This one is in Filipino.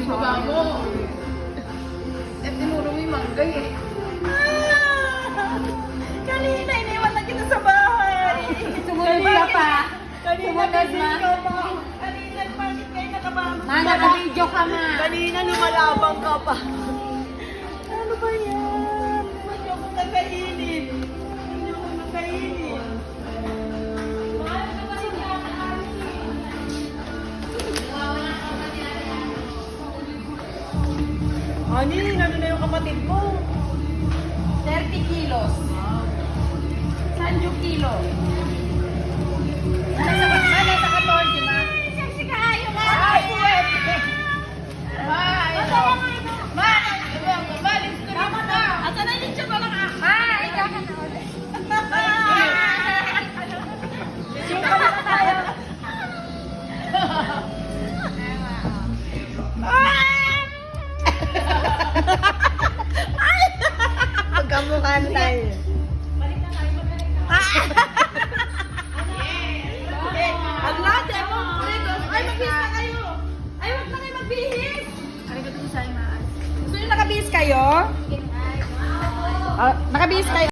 Ibaba mo. Eh, tinuro mo yung manggay eh. Kanina, iniwan na kita sa bahay. Sumunod ka pa. Kanina, Sumunod, ma. Kanina, bakit kayo nakabama? Ma, naka-video ka, ma. Kanina, lumalabang ka pa. Ano ba yan? Hindi ako nakainit. Hindi ako nakainit. Ani, ano na yung kapatid mo? 30 kilos. Saan yung kilo? Ano sa 14, ma? Sexy ka, ayaw nga. Ay, pwede. Asa na yung tiyaba lang ako? Ma, ikaw ka na ulit. Yung ka na tayo. Magkamukhaan tayo. Ang lahat mo. Ay, magbihis na kayo. Ay, wag na kayo magbihis. Ay, ito sa'yo, Maan. Gusto nyo nakabihis kayo? Nakabihis kayo?